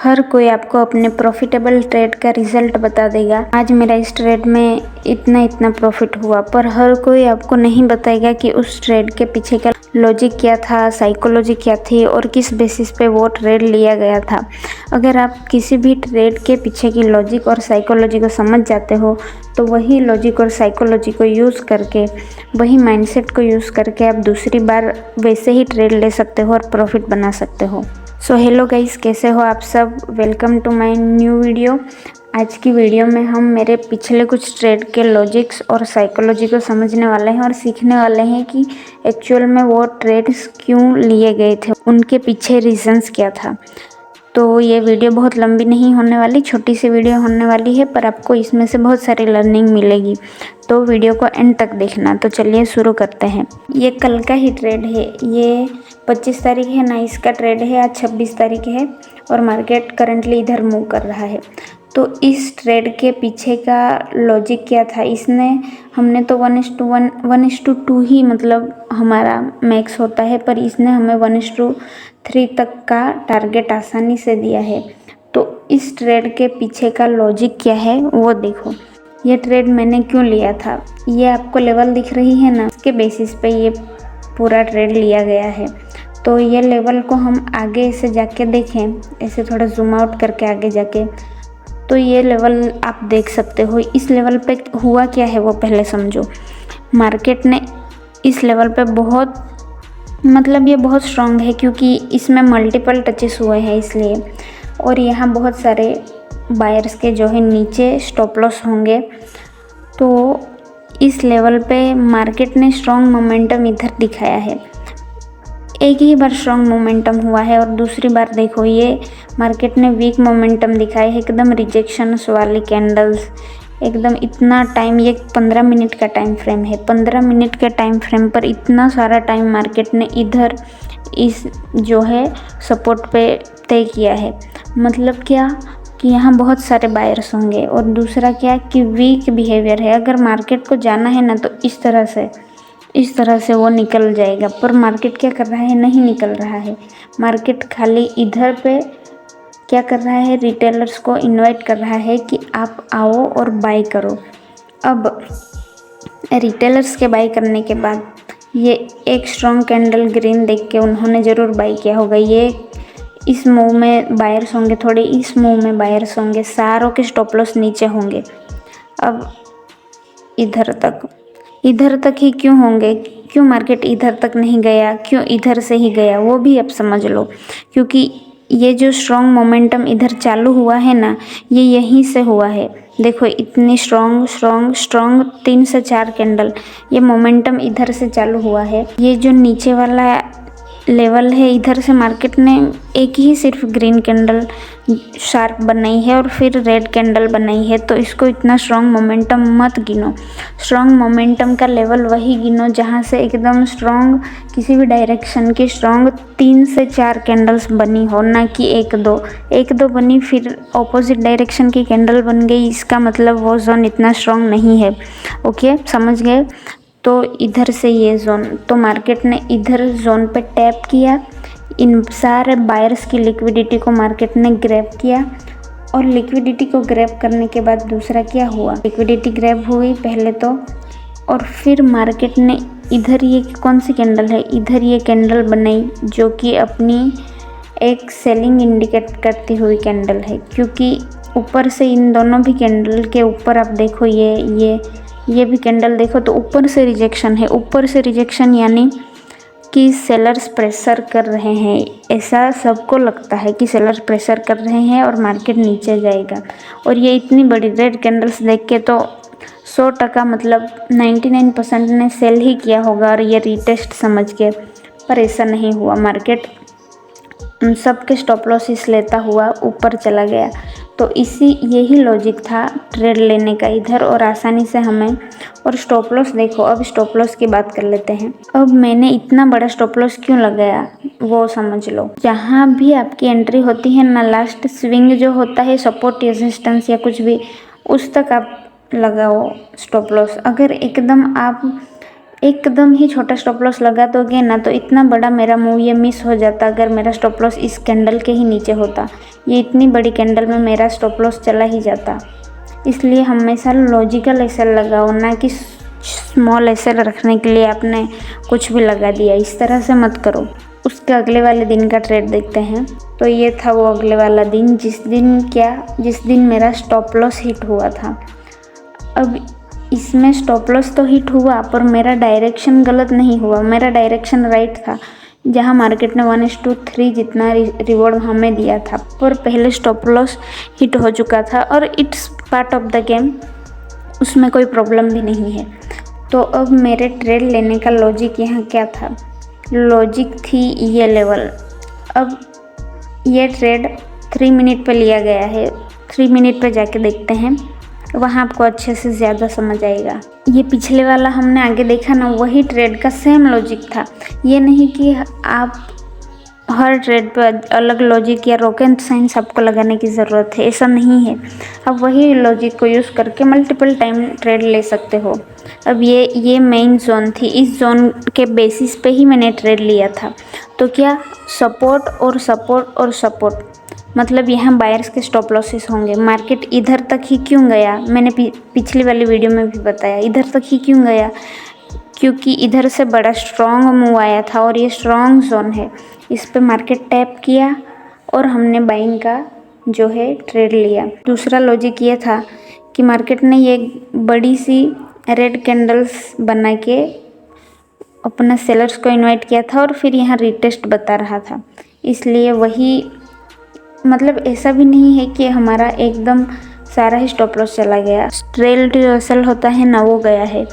हर कोई आपको अपने प्रॉफिटेबल ट्रेड का रिजल्ट बता देगा। आज मेरा इस ट्रेड में इतना प्रॉफिट हुआ, पर हर कोई आपको नहीं बताएगा कि उस ट्रेड के पीछे का लॉजिक क्या था, साइकोलॉजी क्या थी और किस बेसिस पे वो ट्रेड लिया गया था। अगर आप किसी भी ट्रेड के पीछे की लॉजिक और साइकोलॉजी को समझ जाते हो तो वही लॉजिक और साइकोलॉजी को यूज़ करके, वही माइंडसेट को यूज़ करके आप दूसरी बार वैसे ही ट्रेड ले सकते हो और प्रॉफिट बना सकते हो। सो हेलो गाइस, कैसे हो आप सब। Welcome to my new video. आज की वीडियो में हम मेरे पिछले कुछ ट्रेड के लॉजिक्स और साइकोलॉजी को समझने वाले हैं और सीखने वाले हैं कि एक्चुअल में वो ट्रेड्स क्यों लिए गए थे, उनके पीछे रीजंस क्या था। तो ये वीडियो बहुत लंबी नहीं होने वाली, छोटी सी वीडियो होने वाली है, पर आपको इसमें से बहुत सारी लर्निंग मिलेगी, तो वीडियो को एंड तक देखना। तो चलिए शुरू करते हैं। ये कल का ही ट्रेड है, ये 25 तारीख है ना, इसका ट्रेड है। आज 26 तारीख है और मार्केट करंटली इधर मूव कर रहा है। तो इस ट्रेड के पीछे का लॉजिक क्या था, हमने तो 1:1 1:2 ही मतलब हमारा मैक्स होता है, पर इसने हमें 1:3 तक का टारगेट आसानी से दिया है। तो इस ट्रेड के पीछे का लॉजिक क्या है वो देखो। ये ट्रेड मैंने क्यों लिया था, ये आपको लेवल दिख रही है ना, इसके बेसिस पे ये पूरा ट्रेड लिया गया है। तो ये लेवल को हम आगे से जाके देखें, ऐसे थोड़ा जूम आउट करके आगे जाके, तो ये लेवल आप देख सकते हो। इस लेवल पे हुआ क्या है वो पहले समझो। मार्केट ने इस लेवल पे ये बहुत स्ट्रॉन्ग है क्योंकि इसमें मल्टीपल टचेस हुए हैं इसलिए, और यहाँ बहुत सारे बायर्स के जो है नीचे स्टॉप लॉस होंगे। तो इस लेवल पे मार्केट ने स्ट्रॉन्ग मोमेंटम इधर दिखाया है। एक ही बार स्ट्रॉन्ग मोमेंटम हुआ है और दूसरी बार देखो ये मार्केट ने वीक मोमेंटम दिखाया है, एकदम रिजेक्शंस वाली कैंडल्स, एकदम इतना टाइम। ये 15 मिनट का टाइम फ्रेम है, 15 मिनट के टाइम फ्रेम पर इतना सारा टाइम मार्केट ने इधर इस जो है सपोर्ट पे तय किया है। मतलब क्या कि यहाँ बहुत सारे बायर्स होंगे, और दूसरा क्या कि वीक बिहेवियर है। अगर मार्केट को जाना है ना तो इस तरह से वो निकल जाएगा, पर मार्केट क्या कर रहा है, नहीं निकल रहा है। मार्केट खाली इधर पे क्या कर रहा है, रिटेलर्स को इनवाइट कर रहा है कि आप आओ और बाय करो। अब रिटेलर्स के बाय करने के बाद ये एक स्ट्रॉन्ग कैंडल ग्रीन देख के उन्होंने ज़रूर बाय किया होगा। ये इस मूव में बायर्स होंगे, थोड़े इस मूव में बायर्स होंगे, सारों के स्टॉप लॉस नीचे होंगे। अब इधर तक ही क्यों होंगे, क्यों मार्केट इधर तक नहीं गया, क्यों इधर से ही गया, वो भी आप समझ लो। क्योंकि ये जो स्ट्रॉन्ग मोमेंटम इधर चालू हुआ है ना, ये यहीं से हुआ है। देखो इतनी स्ट्रॉन्ग 3 से 4 कैंडल, ये मोमेंटम इधर से चालू हुआ है। ये जो नीचे वाला लेवल है, इधर से मार्केट ने एक ही सिर्फ ग्रीन कैंडल शार्प बनाई है और फिर रेड कैंडल बनाई है। तो इसको इतना स्ट्रॉन्ग मोमेंटम मत गिनो। स्ट्रॉन्ग मोमेंटम का लेवल वही गिनो जहाँ से एकदम स्ट्रॉन्ग किसी भी डायरेक्शन की स्ट्रॉन्ग 3 से 4 कैंडल्स बनी हो, ना कि एक दो बनी फिर ऑपोजिट डायरेक्शन की कैंडल बन गई, इसका मतलब वो जोन इतना स्ट्रॉन्ग नहीं है। ओके, समझ गए। तो इधर से ये जोन, तो मार्केट ने इधर जोन पे टैप किया, इन सारे बायर्स की लिक्विडिटी को मार्केट ने ग्रैब किया, और लिक्विडिटी को ग्रैब करने के बाद दूसरा क्या हुआ, लिक्विडिटी ग्रैब हुई पहले तो, और फिर मार्केट ने इधर ये कौन सी कैंडल है, इधर ये कैंडल बनाई जो कि अपनी एक सेलिंग इंडिकेट करती हुई कैंडल है। क्योंकि ऊपर से इन दोनों भी कैंडल के ऊपर आप देखो, ये भी कैंडल देखो तो ऊपर से रिजेक्शन है। ऊपर से रिजेक्शन यानी कि सेलर्स प्रेशर कर रहे हैं, ऐसा सबको लगता है कि सेलर्स प्रेशर कर रहे हैं और मार्केट नीचे जाएगा। और ये इतनी बड़ी रेड कैंडल्स देख के तो 100% मतलब 99% ने सेल ही किया होगा और ये रीटेस्ट समझ के, पर ऐसा नहीं हुआ। मार्केट उन सब के स्टॉप लॉसेस लेता हुआ ऊपर चला गया। तो यही लॉजिक था ट्रेड लेने का इधर, और आसानी से हमें, और स्टॉप लॉस देखो। अब स्टॉप लॉस की बात कर लेते हैं। अब मैंने इतना बड़ा स्टॉप लॉस क्यों लगाया वो समझ लो। जहाँ भी आपकी एंट्री होती है ना, लास्ट स्विंग जो होता है, सपोर्ट रेजिस्टेंस या कुछ भी, उस तक आप लगाओ स्टॉप लॉस। अगर एकदम आप एकदम ही छोटा स्टॉप लॉस लगा दोगे ना तो इतना बड़ा मेरा मूव ये मिस हो जाता अगर मेरा स्टॉप लॉस इस कैंडल के ही नीचे होता। ये इतनी बड़ी कैंडल में मेरा स्टॉप लॉस चला ही जाता। इसलिए हमेशा लॉजिकल एसएल लगाओ, ना कि स्मॉल एसएल रखने के लिए आपने कुछ भी लगा दिया। इस तरह से मत करो। उसके अगले वाले दिन का ट्रेड देखते हैं। तो ये था वो अगले वाला दिन जिस दिन मेरा स्टॉप लॉस हिट हुआ था। अब इसमें स्टॉप लॉस तो हिट हुआ पर मेरा डायरेक्शन गलत नहीं हुआ, मेरा डायरेक्शन राइट था। जहां मार्केट ने 1:3 जितना रिवॉर्ड हमें दिया था, पर पहले स्टॉप लॉस हिट हो चुका था और it's part of the game, उसमें कोई प्रॉब्लम भी नहीं है। तो अब मेरे ट्रेड लेने का लॉजिक यहाँ क्या था? लॉजिक थी ये लेवल। अब ये ट्रेड 3 मिनट पे लिया गया है। 3 मिनट पे जाके देखते हैं, वहाँ आपको अच्छे से ज़्यादा समझ आएगा। ये पिछले वाला हमने आगे देखा ना, वही ट्रेड का सेम लॉजिक था। ये नहीं कि आप हर ट्रेड पर अलग लॉजिक या रॉकेट साइंस आपको लगाने की ज़रूरत है, ऐसा नहीं है। आप वही लॉजिक को यूज़ करके मल्टीपल टाइम ट्रेड ले सकते हो। अब ये मेन जोन थी, इस जोन के बेसिस पे ही मैंने ट्रेड लिया था। तो क्या सपोर्ट और सपोर्ट और सपोर्ट, मतलब यहाँ बायर्स के स्टॉप लॉसेस होंगे। मार्केट इधर तक ही क्यों गया, मैंने पिछली वाली वीडियो में भी बताया इधर तक ही क्यों गया, क्योंकि इधर से बड़ा स्ट्रॉन्ग मूव आया था और ये स्ट्रॉन्ग जोन है। इस पे मार्केट टैप किया और हमने बाइंग का जो है ट्रेड लिया। दूसरा लॉजिक ये था कि मार्केट ने ये बड़ी सी रेड कैंडल्स बना के अपना सेलर्स को इनवाइट किया था और फिर यहाँ रीटेस्ट बता रहा था। इसलिए वही, मतलब ऐसा भी नहीं है कि हमारा एकदम सारा ही स्टॉप लॉस चला गया। ट्रेल रिवर्सल होता है ना, वो गया है,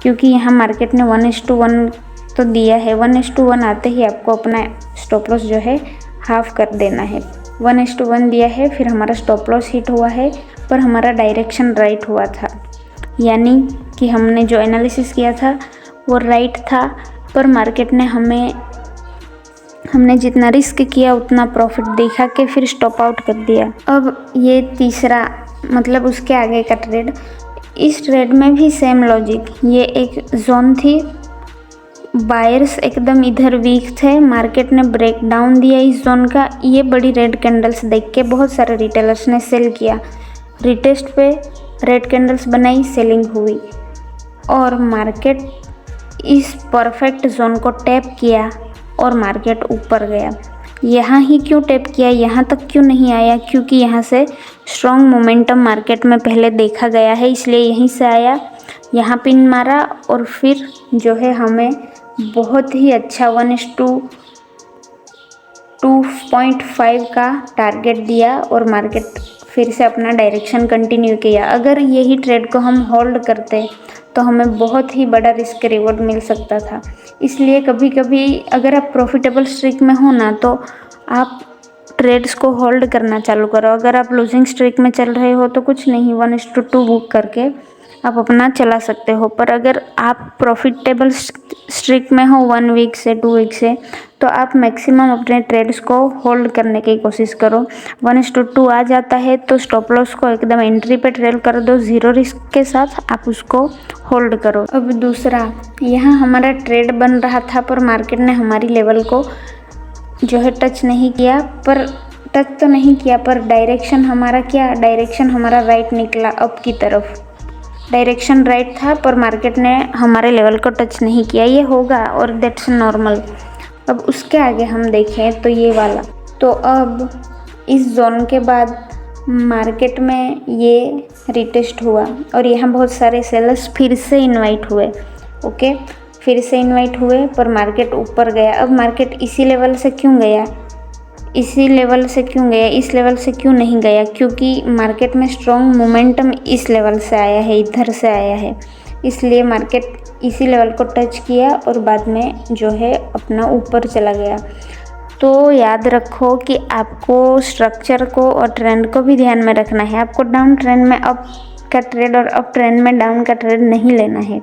क्योंकि यहाँ मार्केट ने 1:1 तो दिया है। 1:1 आते ही आपको अपना स्टॉप लॉस जो है हाफ कर देना है। 1:1 दिया है, फिर हमारा स्टॉप लॉस हिट हुआ है पर हमारा डायरेक्शन राइट हुआ था, यानी कि हमने जो एनालिसिस किया था वो राइट था, पर मार्केट ने हमने जितना रिस्क किया उतना प्रॉफिट दिखा के फिर स्टॉप आउट कर दिया। अब ये तीसरा, मतलब उसके आगे का ट्रेड, इस ट्रेड में भी सेम लॉजिक। ये एक जोन थी, बायर्स एकदम इधर वीक थे, मार्केट ने ब्रेक डाउन दिया इस जोन का। ये बड़ी रेड कैंडल्स देख के बहुत सारे रिटेलर्स ने सेल किया। रिटेस्ट पे रेड कैंडल्स बनाई, सेलिंग हुई और मार्केट इस परफेक्ट जोन को टैप किया और मार्केट ऊपर गया। यहाँ ही क्यों टैप किया, यहाँ तक क्यों नहीं आया? क्योंकि यहाँ से स्ट्रॉन्ग मोमेंटम मार्केट में पहले देखा गया है, इसलिए यहीं से आया, यहाँ पिन मारा और फिर जो है हमें बहुत ही अच्छा 1:2.5 का टारगेट दिया और मार्केट फिर से अपना डायरेक्शन कंटिन्यू किया। अगर यही ट्रेड को हम होल्ड करते तो हमें बहुत ही बड़ा रिस्क रिवॉर्ड मिल सकता था। इसलिए कभी कभी अगर आप प्रॉफिटेबल स्ट्रीक में हो ना, तो आप ट्रेड्स को होल्ड करना चालू करो। अगर आप लूजिंग स्ट्रीक में चल रहे हो तो कुछ नहीं, 1:2 बुक करके आप अपना चला सकते हो। पर अगर आप प्रॉफिटेबल स्ट्रीक में हो 1 वीक से 2 वीक से, तो आप मैक्सिमम अपने ट्रेड्स को होल्ड करने की कोशिश करो। 1:2 आ जाता है तो स्टॉप लॉस को एकदम एंट्री पे ट्रेल कर दो, ज़ीरो रिस्क के साथ आप उसको होल्ड करो। अब दूसरा, यहाँ हमारा ट्रेड बन रहा था पर मार्केट ने हमारी लेवल को जो है टच नहीं किया, पर टच तो नहीं किया पर डायरेक्शन हमारा क्या, डायरेक्शन हमारा राइट निकला, अप की तरफ डायरेक्शन राइट था, पर मार्केट ने हमारे लेवल को टच नहीं किया। ये होगा और दैट्स नॉर्मल। अब उसके आगे हम देखें तो ये वाला, तो अब इस जोन के बाद मार्केट में ये रिटेस्ट हुआ और यहाँ बहुत सारे सेलर्स फिर से इनवाइट हुए। ओके, फिर से इनवाइट हुए पर मार्केट ऊपर गया। अब मार्केट इसी लेवल से क्यों गया, इसी लेवल से क्यों गया, इस लेवल से क्यों नहीं गया? क्योंकि मार्केट में स्ट्रॉन्ग मोमेंटम इस लेवल से आया है, इधर से आया है, इसलिए मार्केट इसी लेवल को टच किया और बाद में जो है अपना ऊपर चला गया। तो याद रखो कि आपको स्ट्रक्चर को और ट्रेंड को भी ध्यान में रखना है। आपको डाउन ट्रेंड में अप का ट्रेड और अप ट्रेंड में डाउन का ट्रेड नहीं लेना है।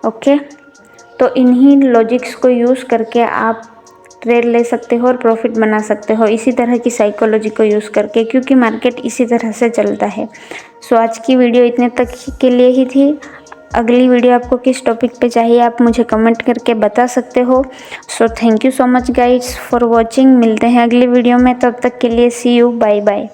ओके, तो इन्हीं लॉजिक्स को यूज़ करके आप ट्रेड ले सकते हो और प्रॉफिट बना सकते हो, इसी तरह की साइकोलॉजी को यूज़ करके, क्योंकि मार्केट इसी तरह से चलता है। सो आज की वीडियो इतने तक के लिए ही थी। अगली वीडियो आपको किस टॉपिक पे चाहिए आप मुझे कमेंट करके बता सकते हो। So thank you so much guys for watching. मिलते हैं अगली वीडियो में, तब तक के लिए सी यू, बाय बाय।